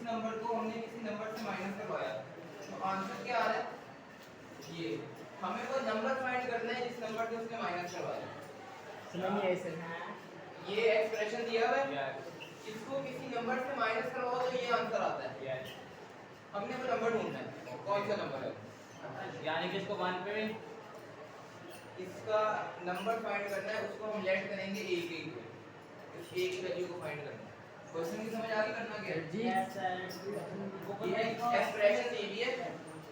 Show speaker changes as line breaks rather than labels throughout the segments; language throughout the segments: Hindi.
नंबर को हमने किसी नंबर से माइनस करवाया, तो आंसर क्या आ रहा है ये। हमें वो नंबर फाइंड करना है जिस नंबर से उसने माइनस करवाया।
समझ नहीं आई सर।
ये एक्सप्रेशन दिया हुआ है, इसको किसी नंबर से माइनस करवाओ तो ये आंसर आता है। हमने वो नंबर ढूंढना है, कौन सा नंबर है,
यानी कि इसको 1 पे
इसका नंबर फाइंड करना है, उसको हम लेट करेंगे एक एक को, इस एक की वैल्यू को फाइंड करना है। क्वेश्चन की समझ आ गई करना क्या है
जी
ये एक्सप्रेशन दी हुई है,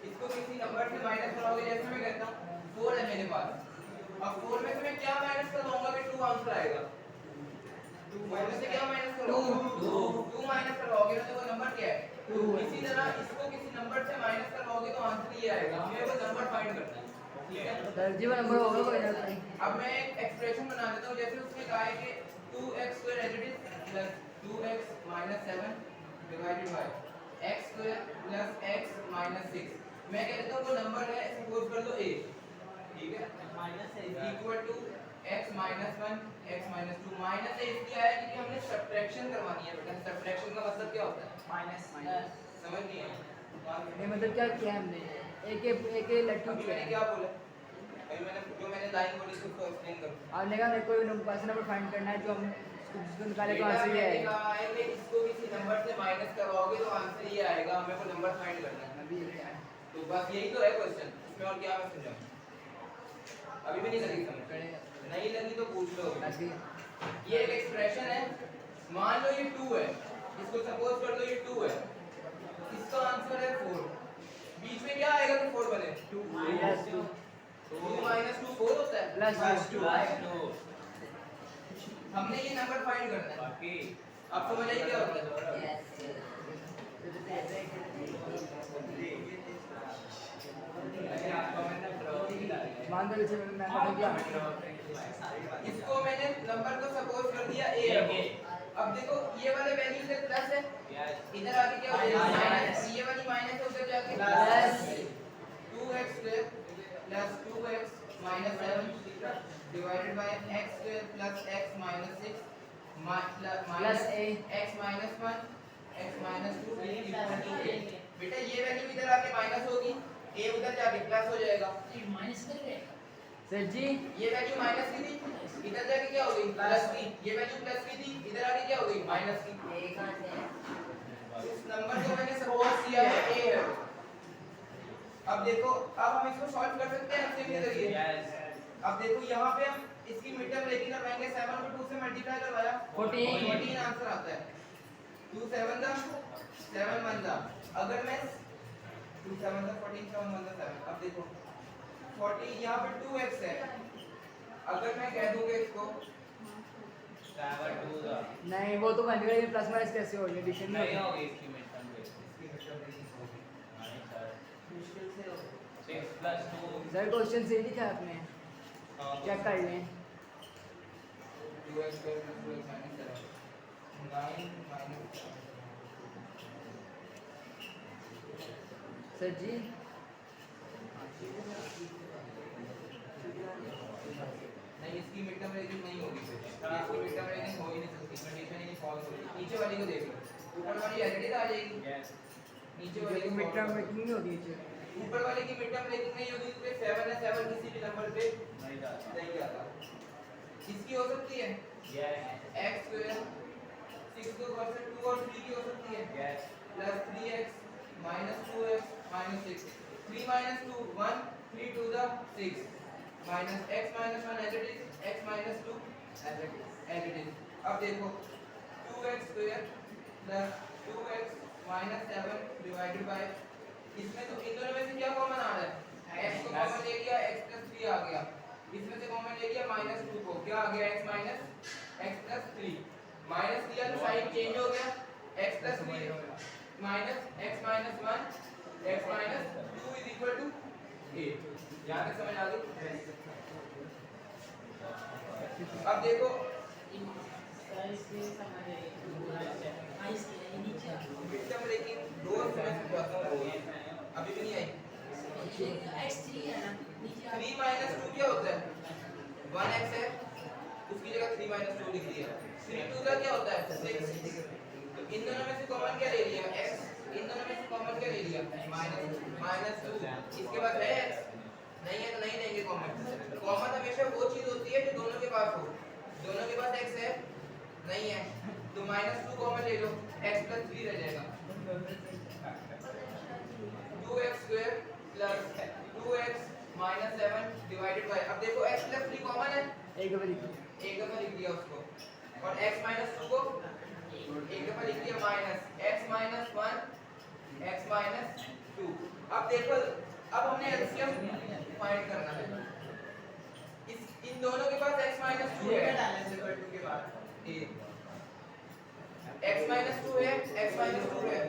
इसको किसी नंबर से माइनस कराओगे, जैसे मैं कहता हूं 4 है मेरे पास, अब 4 में से मैं क्या माइनस करवाऊंगा कि 2 आंसर आएगा, 4 में से क्या माइनस करोगे 2 माइनस करवाओगे ना, तो वो नंबर क्या है 2। इसी तरह इसको किसी नंबर से माइनस करवाओगे तो आंसर ये आएगा, हमें वो नंबर फाइंड करना है, ठीक है।
सर जी वो नंबर होगा कोई ना।
अब मैं एक एक्सप्रेशन बना देता हूं, जैसे उसने कहा है कि 2x² as it is plus 2x - 7 divided by x² plus x - 6। मैं कह देता हूं वो नंबर है, सपोज कर लो a, ठीक है, माइनस है equal to x - 1 x - 2। Minus है इसलिए आया क्योंकि हमने सब्ट्रैक्शन करवानी है बेटा। सब्ट्रैक्शन का मतलब क्या होता है माइनस, समझ नहीं है
ये मतलब क्या किया हमने, एक लट्टू
अभी मैंने क्या बोला, अभी मैंने जो मैंने लाइन बोली उसको एक्सप्लेन करूं।
आपने कहा मेरे को नंबर फाइंड करना है जो हम जिसको निकाले तो
बेटा
आंसर ये
मैंने
आएगा।
कहा है कि इसको किसी नंबर से माइनस करवाओगे तो आंसर ये आएगा, हमें वो नंबर फाइंड करना है।
अभी ये है
तो बस यही तो है क्वेश्चन, इसमें और क्या मैं समझाऊं। अभी भी नहीं लगी समझ, नहीं लगी तो पूछ लो।
ऐसे
ये एक एक्सप्रेशन है, मान लो ये 2 है, इसको सपोज कर लो ये 2 है, इसका आंसर है 4। बीच में क्या आएगा कि 4 बने 2
प्लस 2
2 - 2 4 होता है
प्लस
2
हमने ये नंबर फाइंड करना है।
बाकी
अब समझ आई क्या होता है।
मान दो जैसे मैं बता दिया
इसको मैंने नंबर को सपोज कर दिया a है। अब देखो ये वाले वैल्यू से प्लस है, इधर आके क्या हो जाएगा माइनस, ये वाली माइनस है उधर जाके plus 2x² plus 2x - 7 divided by x² plus x - 6
plus a
x - 1 x - 2 equal to a। बेटा ये वैल्यू इधर आके माइनस होगी, a उधर जाके प्लस हो जाएगा।
सर जी
ये वैल्यू माइनस की थी, इधर जाके क्या हो गई प्लस की, ये वैल्यू प्लस की थी, इधर आके क्या हो गई माइनस की। इस नंबर को मैंने सपोज किया है a है। अब देखो, अब हम इसको सॉल्व कर सकते हैं एलसीएम के जरिए। अब देखो यहाँ पे हम इसकी मिड टर्म लेके लगाएंगे, 7 को 2 से मल्टीप्लाई करवाया 14 आंसर आता है। 2 7 दा 7 1 दा, अगर मैं 2 7 दा 14 7 1 दा 7। अब देखो 40 यहाँ पे 2x है, अगर मैं कह दूंगा इसको
7 2 दा
नहीं वो तो मल्टीप्लाई में प्लस माइनस कैसे होगी, एडिशन में
नहीं
होगा।
होगी इसकी मिडटर्म में
इसकी मतलब नहीं होगी,
नहीं सर
मुश्किल से होगी।
6 + 2
सर क्वेश्चन सही लिखा है आपने, चेक कर लें।
2x square plus 2x minus 7 9 minus 7।
Sir जी
नहीं इसकी मिड टर्म रेटिंग नहीं होगी, इसकी मिड टर्म रेटिंग हो ही नहीं सकती, कंडीशन ही नहीं फॉल्स होगी। नीचे वाली को देख लो, ऊपर वाली एडिट आ जाएगी, नीचे वाली की
मिड टर्म मीटिंग नहीं होगी नीचे।
ऊपर वाले की मिड टर्म रेटिंग नहीं होगी, तो 7 है, 7 किसी भी नंबर पे
नहीं जाता
नहीं जाता। इसकी हो सकती है
यस
x स्क्वायर 6 को वर्सेस 2 और 3 की हो सकती है
yes
plus 3x minus 2x minus 6 3 minus 2 1 3 to the 6 minus x minus 1 as it is x minus 2 as it is। अब देखो 2x square plus 2x minus 7 divided by, इसमें तो इन दोनों में से क्या कॉमन आ रहा है, x को कॉमन ले लिया, x plus 3 आ गया, इसमें से कॉमन ले लिया minus 2 को, क्या आ गया x minus x plus 3, minus लिया तो साइन चेंज हो गया, x plus 3 minus x minus 1 x minus 2 is equal to 8। यहाँ तक समझ आ गई। अब देखो मिडटर्म लेकिन दो समय से जाता है, अभी भी नहीं आई। 3 minus 2 क्या होता है 1x है, उसकी जगह 3 minus 2 लिख दिया। 3 2 का क्या होता है 6। तो इन दोनों में से कॉमन क्या ले लिया x, माइनस 2 इसके बाद है x नहीं है तो नहीं लेंगे कॉमन। कॉमन हमेशा वो चीज होती है जो दोनों के पास हो। दोनों के पास x है नहीं है तो -2 कॉमन ले लो, x + 3 रह जाएगा। 2x² + 2x - 7 डिवाइडेड बाय, अब देखो x + 3 कॉमन है,
एक दफा
लिख दिया उसको, और x - 2 को एक दफा लिख दिया माइनस x - 1 x - 2। अब देखो, अब हमने एलसीएम फाइंड करना है। इन दोनों के पास x - 2 है के बाद x - 2 है, x - 2 है।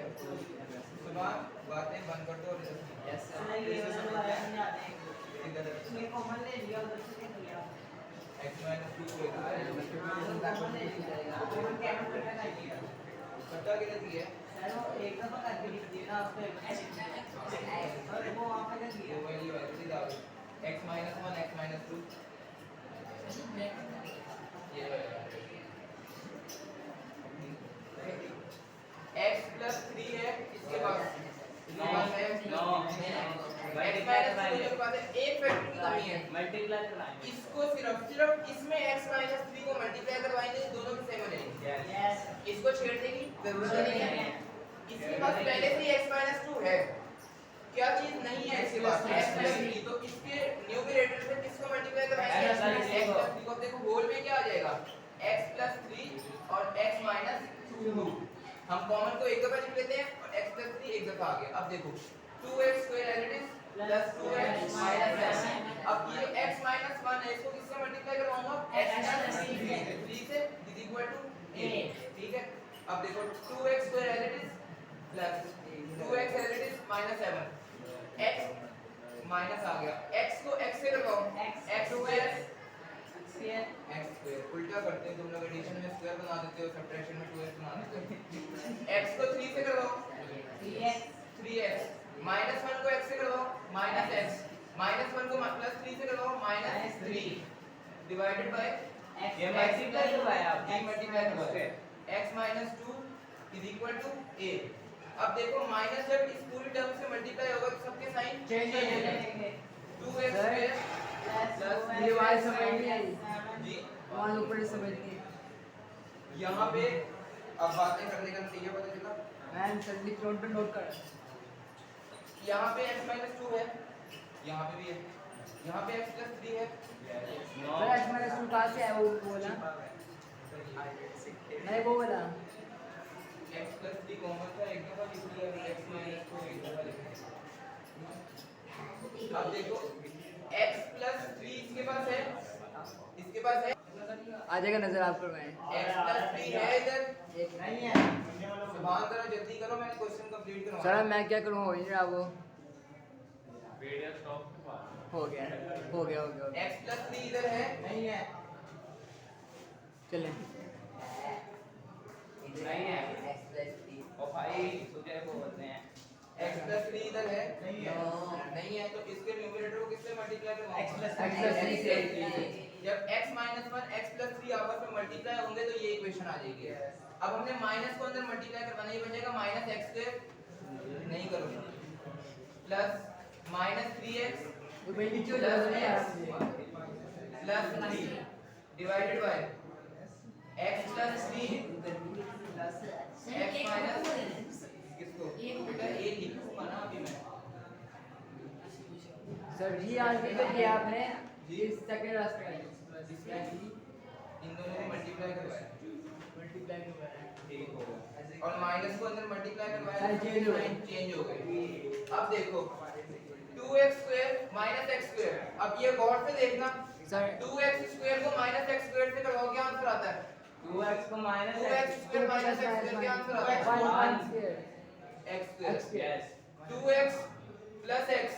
सुना, बातें बंद कर दो। यस
इसमें कॉमन ले लिया उधर से ले लिया
x - 2 को
कॉमन ले लिया कॉमन कैमन करना चाहिए
पता कितने की है?
सर वो एक दफा करके लिख दिया ना उसको और वो वहां पे कर दिया
वो वैल्यू है सीधी डाल x - 1 x - 2 ये x + 3 है इसके पास,
नो
x - 2 के पास एक फैक्टर की कमी है,
मल्टीप्लाई कराएंगे
इसको सिर्फ इसमें x - 3 को मल्टीप्लाई करवाएंगे, दोनों की सेम रहेगी।
यस
इसको छेड़ने की जरूरत नहीं है, इसके पास पहले से ही x - 2 है। क्या चीज नहीं है इसके पास? x + 3, तो इसके न्यूमरेटर से किसको मल्टीप्लाई करवाएंगे? x + 3 को। देखो होल में क्या आ जाएगा? x + 3 और x - 2। हम कॉमन को एक दफा लिख लेते हैं और x + 3 एक दफा आ गया। अब देखो 2x² as it is plus 2x - 7। अब ये x - 1 है, इसको किससे मल्टीप्लाई करवाऊंगा? x + 3 से इज इक्वल टू a। ठीक है, अब देखो 2x² as it is plus 2x as it is -7, x minus आ गया, x को x से लगाओ, x² उल्टा करते हैं तुम लोग, एडिशन में स्क्वायर बना देते हो, सब्ट्रैक्शन में 2x बना देते हो। x को 3 से करवाओ 3x, -1 को x से करवाओ -x, -1 को +3 से करवाओ -3 डिवाइडेड बाय
ये मल्टीप्लाई करवाया आपने,
मल्टीप्लाई करवाया x - 2 is equal to a। अब देखो माइनस जब इस पूरी टर्म से मल्टीप्लाई होगा तो सबके साइन चेंज हो जाएंगे। 2x² प्लस
ये वाली समझ नहीं आई,
जी
वहाँ ऊपर समझ नहीं आई।
यहाँ पे अब बातें करने का नतीजा पता चला।
मैम जल्दी नोट कर।
यहाँ पे x - 2 है, यहाँ पे भी है, यहाँ पे x + 3 है।
सर x - 2 कहाँ से है? वो बोला नहीं, वो बोला
x + 3 कॉमन था, एक दफा लिख लिया, x - 2 एक दफा लिख लिया। अब देखो x + 3 इसके पास है, इसके पास है,
आ जाएगा नजर आपको। मैं
x + 3 है इधर
नहीं है
सुभान करो, जल्दी करो, मैंने क्वेश्चन कंप्लीट करवाना
सर मैं क्या करूँ? हो ही रहा वो।
वीडियो स्टॉप
हो गया।
x + 3 इधर है
नहीं है
चलें
नहीं है और भाई सुजय को बोलते हैं
x + 3 इधर है नहीं है, तो इसके न्यूमरेटर को किससे मल्टीप्लाई करवाऊंगा? x + 3 से। जब x - 1 x + 3 आपस में मल्टीप्लाई होंगे तो ये इक्वेशन आ जाएगी। अब हमने माइनस को अंदर मल्टीप्लाई करवाना, ये बन जाएगा -x² नहीं करोगे प्लस -3x
वो भाई नीचे हो
प्लस
जाएगा
x plus 3 divided by x + 3 x minus किसको बेटा a लिखूंगा ना अभी मैं।
सर जी आज भी तो किया आपने इस सेकंड रास्ते
इन दोनों को मल्टीप्लाई करवाया
मल्टीप्लाई करवाया
ठीक हो गया, और माइनस को अंदर मल्टीप्लाई करवाया
साइन चेंज हो गए।
चेंज हो गए। अब देखो 2x² - x², अब ये गौर से देखना,
सर
2x² को -x² से करवाओ क्या आंसर आता है?
2x को माइनस
2x² - x² क्या आंसर आता है?
1
x²।
Yes
2x + x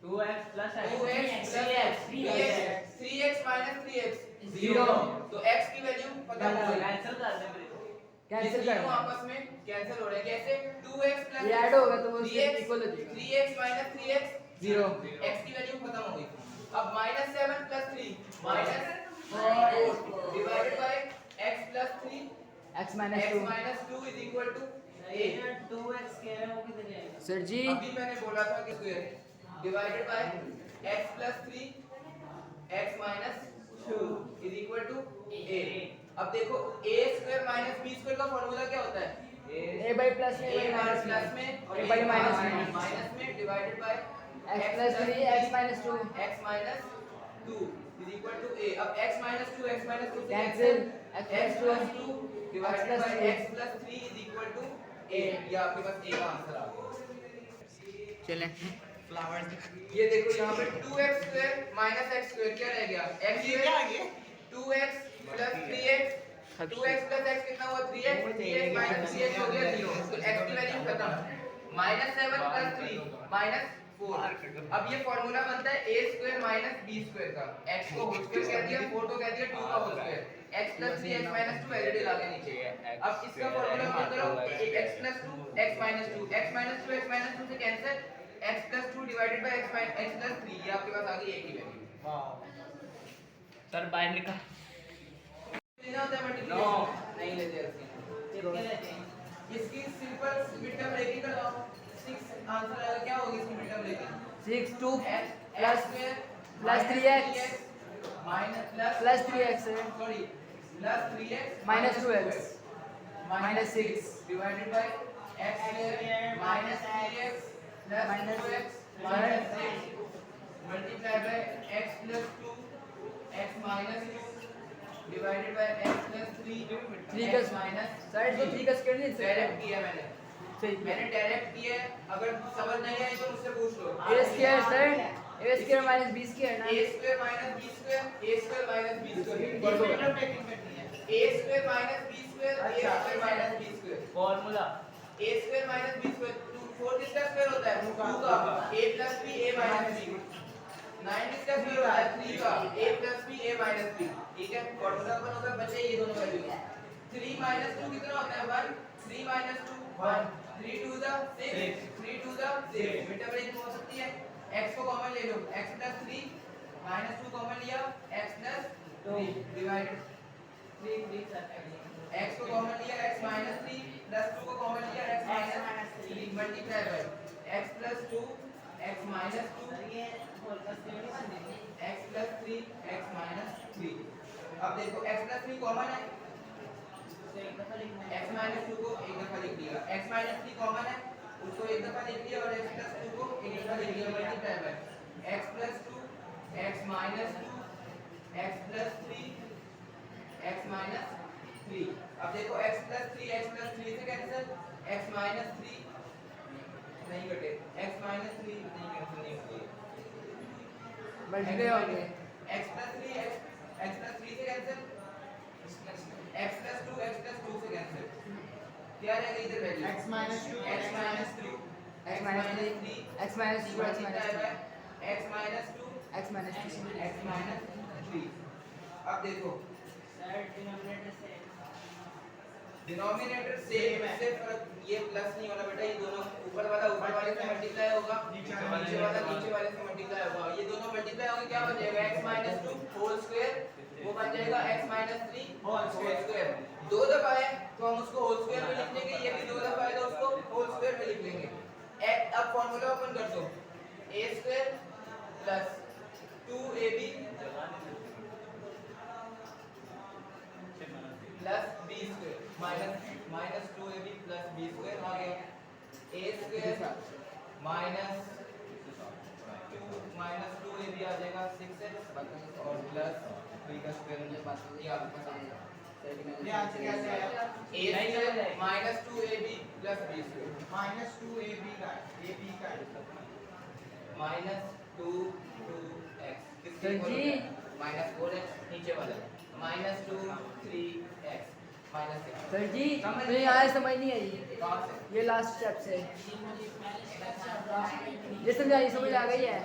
2x plus
2x + x 3x - 3x
0।
तो x की वैल्यू पता हो गई,
कैंसिल कर दे मेरे को
कैंसिल
ये तीनों
कर
आपस में कैंसिल हो रहे हैं। कैसे? 2x +
ये ऐड होगा तो वो
3x
इक्वल हो जाएगा
3x - 3x
0।
x की वैल्यू खत्म हो गई। अब -7 + 3 -4 divided by x + 3
x -
x
2
- 2 is equal to a.
2x कह रहे हैं वो कितने आएगा?
सर जी
अभी मैंने बोला था कि square divided by x plus 3 x minus 2 is equal to a। अब देखो a square minus b square का फॉर्मूला क्या होता है?
a बाई प्लस
a बार प्लस में और
a
a
बाई
बार
माइनस में
माइनस में divided by
x plus 3 x minus 2
x minus 2 is equal to a। अब x माइनस 2 x माइनस 2 से
cancel
x
x
plus
plus
2 divided by x plus 3 is equal to a। ये आपके पास a का आंसर आ गया।
चलें
ये देखो यहाँ पे 2x square minus x square क्या रह गया? x square 2x plus 3x 2x plus x कितना हुआ? 3x 3x माइनस 3x हो गया 0। तो x की वैल्यू खत्म। Minus 7 plus 3 minus 4। अब ये फॉर्मूला बनता है a square minus b square का। x को होल स्क्वायर कह दिया, 4 को कह दिया 2 का whole square. x plus 3 x minus 2 LD लाके नीचे। अब इसका फॉर्मूला क्या करो? x plus 2 x minus 2 x minus 2 x minus 2 से cancel x plus 2 divided by x plus 3। ये आपके पास आ गई a की वैल्यू।
सर बाहर निकाल।
लेना होता है मल्टीप्लिकेशन नहीं लेते हैं। इसकी सिंपल मिड टर्म ब्रेकिंग कराओ। 6 आंसर आएगा क्या होगी इसकी mid term breaking?
6 2
plus
plus 3x
minus
plus 3x है
sorry plus 3x
minus 2x minus 6
divided by x square minus 3x plus
minus
2x minus 6 multiply by x plus 2 x minus 2 divided by x plus 3
3 का
x माइनस
सर इसको 3 का स्क्वायर नहीं
डायरेक्ट किया मैंने
सही
मैंने डायरेक्ट किया है। अगर समझ नहीं आई तो मुझसे पूछ लो।
a square sir a square minus b square ना
a square minus b square a square minus b square a square minus b square a square minus b square
formula
a square minus b square 4 किसका स्क्वायर होता है? 2 का a plus b a minus b। 9 किसका स्क्वायर होता है? 3 का a plus b a minus b। ठीक है फॉर्मूला अपन होगा बचे ये दोनों वैल्यू। 3 माइनस 2 कितना होता है? 1 3 माइनस 2 1 3 2 द 6 3 2 द 6 मिड टर्म ब्रेकिंग हो सकती है। x को कॉमन ले लो x प्लस 3 माइनस 2 कॉमन लिया x प्लस 3 डिवाइडेड
3
x को कॉमन लिया x माइनस 3 प्लस 2 को कॉमन लिया x minus 3 multiply by x plus 2 x minus 2
ये होल का स्क्वायर बन जाएगा।
x plus 3 x minus 3। अब देखो x प्लस 3 कॉमन है
तो एक दफा लिखना है।
x माइनस 2 को एक दफा लिख लिया x माइनस 3 कॉमन है उसको एक दफा लिख लिया और x प्लस 2 को एक दफा लिख लिया multiply by x plus 2 x minus 2 x plus 3 x minus 3। अब देखो x प्लस 3 से कैंसिल x माइनस 3 नहीं कटे x माइनस 3 नहीं कैंसिल नहीं होगी
मल्टीप्लाई हो गए
x प्लस 3 x प्लस 3 से कैंसिल x प्लस 2 से कैंसिल क्या रह गई इधर value
x minus 2
x minus 3
x minus 3 x minus 2 x minus 2
x minus 2
x minus 2
x minus 3। अब देखो
सर डिनोमिनेटर से
डिनोमिनेटर सेम है फर्क ये प्लस नहीं होना बेटा। ये दोनों ऊपर वाले से मल्टीप्लाई होगा नीचे वाले से मल्टीप्लाई होगा। ये दोनों मल्टीप्लाई होंगे क्या बन जाएगा x माइनस 2 होल स्क्वायर वो बन जाएगा x माइनस 3 होल स्क्वायर। दो दफा है तो हम उसको होल स्क्वायर में लिख लेंगे ये भी दो दफा है तो उसको होल स्क्वायर में लिख लेंगे। अब फॉर्मूला ओपन कर दो a square plus 2ab plus b square minus 2ab plus b square आ गया a स्क्वायर माइनस 2ab आ जाएगा 6x और प्लस 3 का स्क्वायर मुझे पास ये आपके पास आ गया।
ये आंसर कैसे आया?
a square minus 2ab plus b square
minus 2ab का ab का
माइनस 2x किसके
सर
इक्वल
जी।
होता है? माइनस 4x नीचे वाला माइनस 2 3x माइनस 6।
सर जी मुझे यहाँ समझ नहीं आई
कहाँ से?
ये लास्ट स्टेप से ये समझाइए समझ आ गई है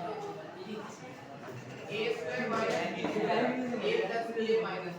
a square minus b square a plus b minus